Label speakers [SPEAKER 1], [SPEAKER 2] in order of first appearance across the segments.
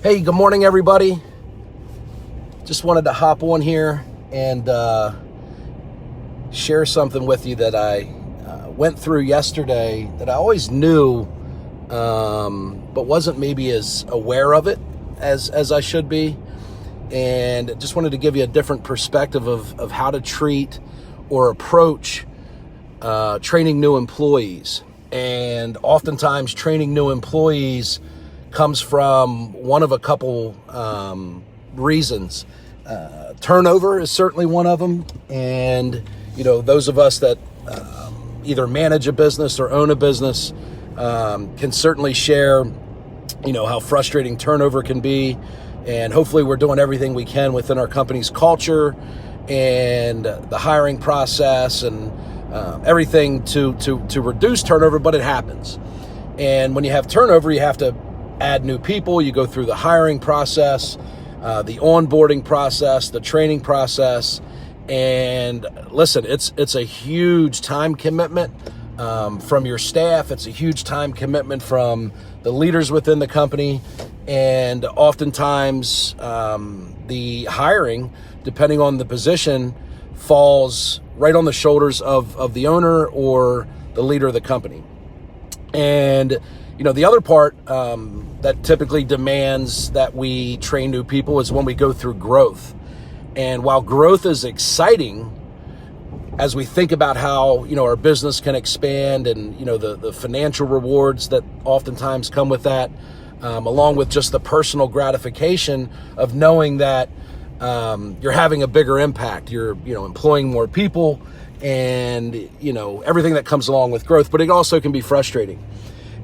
[SPEAKER 1] Hey, good morning, everybody. Just wanted to hop on here and share something with you that I went through yesterday that I always knew, but wasn't maybe as aware of it as I should be. And just wanted to give you a different perspective of how to treat or approach training new employees. And oftentimes training new employees comes from one of a couple reasons. Turnover is certainly one of them. And, those of us that either manage a business or own a business can certainly share, how frustrating turnover can be. And hopefully we're doing everything we can within our company's culture and the hiring process and everything to reduce turnover, but it happens. And when you have turnover, you have to add new people. You go through the hiring process, the onboarding process, the training process. And listen, it's a huge time commitment from your staff. It's a huge time commitment from the leaders within the company. And oftentimes the hiring, depending on the position, falls right on the shoulders of the owner or the leader of the company. And the other part that typically demands that we train new people is when we go through growth. And while growth is exciting, as we think about how, our business can expand and, the financial rewards that oftentimes come with that, along with just the personal gratification of knowing that you're having a bigger impact, you're, employing more people and, everything that comes along with growth, but it also can be frustrating.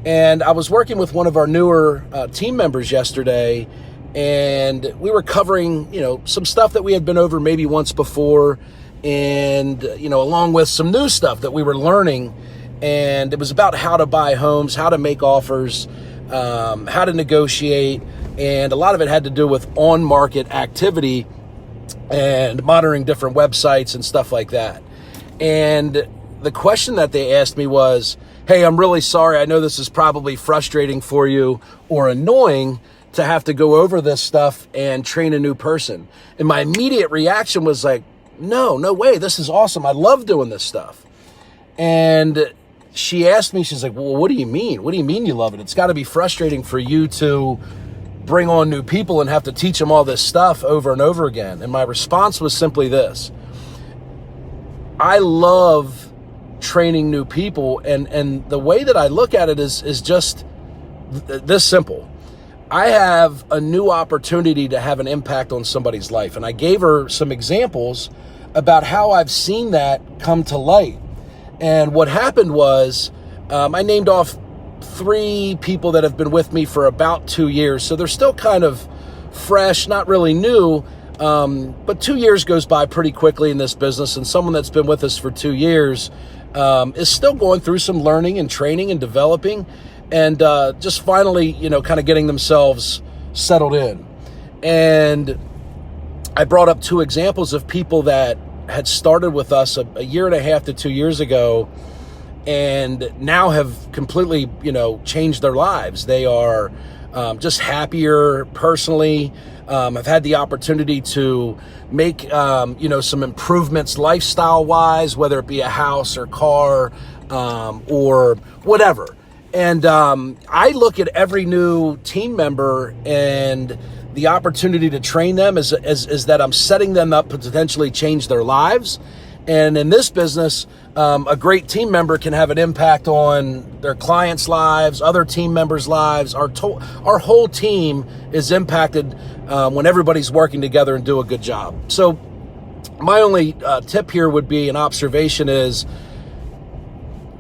[SPEAKER 1] And I was working with one of our newer team members yesterday, and we were covering, some stuff that we had been over maybe once before, and, along with some new stuff that we were learning. And it was about how to buy homes, how to make offers, how to negotiate. And a lot of it had to do with on-market activity and monitoring different websites and stuff like that. And the question that they asked me was, hey, I'm really sorry. I know this is probably frustrating for you or annoying to have to go over this stuff and train a new person. And my immediate reaction was like, no way. This is awesome. I love doing this stuff. And she asked me, she's like, well, what do you mean? What do you mean you love it? It's got to be frustrating for you to bring on new people and have to teach them all this stuff over and over again. And my response was simply this. I love training new people, and the way that I look at it is just this simple. I have a new opportunity to have an impact on somebody's life. And I gave her some examples about how I've seen that come to light. And what happened was I named off 3 people that have been with me for about 2 years. So they're still kind of fresh, not really new. But 2 years goes by pretty quickly in this business. And someone that's been with us for 2 years is still going through some learning and training and developing and just finally, kind of getting themselves settled in. And I brought up 2 examples of people that had started with us a year and a half to 2 years ago and now have completely, changed their lives. They are just happier personally, have had the opportunity to make, some improvements lifestyle-wise, whether it be a house or car or whatever. And I look at every new team member and the opportunity to train them is that I'm setting them up to potentially change their lives. And in this business, a great team member can have an impact on their clients' lives, other team members' lives. Our whole team is impacted when everybody's working together and do a good job. So my only tip here would be, an observation is,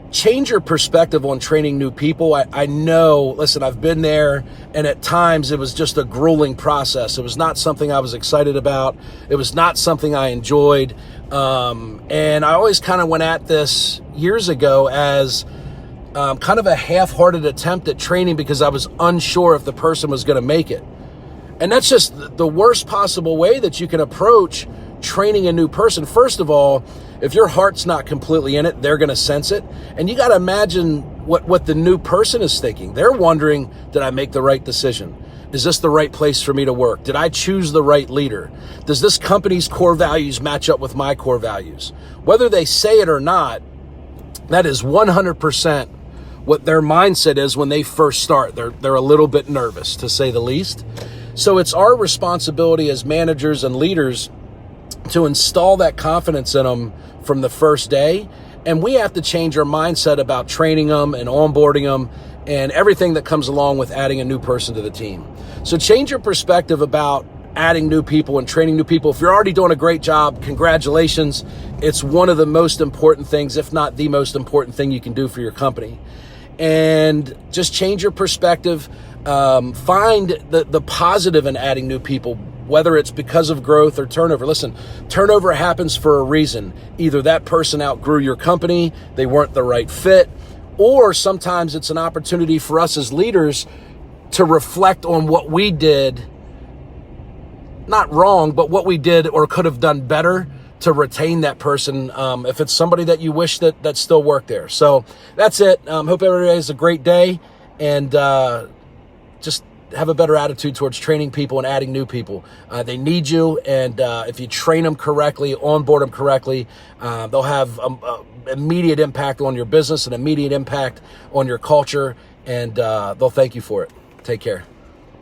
[SPEAKER 1] change your perspective on training new people. I know, listen, I've been there, and at times it was just a grueling process. It was not something I was excited about. It was not something I enjoyed. And I always kind of went at this years ago as kind of a half-hearted attempt at training because I was unsure if the person was going to make it. And that's just the worst possible way that you can approach training a new person. First of all, if your heart's not completely in it, they're going to sense it. And you got to imagine what the new person is thinking. They're wondering, did I make the right decision? Is this the right place for me to work? Did I choose the right leader? Does this company's core values match up with my core values? Whether they say it or not, that is 100% what their mindset is when they first start. They're a little bit nervous, to say the least. So it's our responsibility as managers and leaders to install that confidence in them from the first day. And we have to change our mindset about training them and onboarding them and everything that comes along with adding a new person to the team. So change your perspective about adding new people and training new people. If you're already doing a great job, congratulations. It's one of the most important things, if not the most important thing you can do for your company. And just change your perspective. Find the positive in adding new people, whether it's because of growth or turnover. Listen, turnover happens for a reason. Either that person outgrew your company, they weren't the right fit, or sometimes it's an opportunity for us as leaders to reflect on what we did, not wrong, but what we did or could have done better to retain that person, if it's somebody that you wish that still worked there. So that's it. Hope everybody has a great day, and just have a better attitude towards training people and adding new people. They need you, and if you train them correctly, onboard them correctly, they'll have immediate impact on your business, an immediate impact on your culture, and they'll thank you for it. Take care.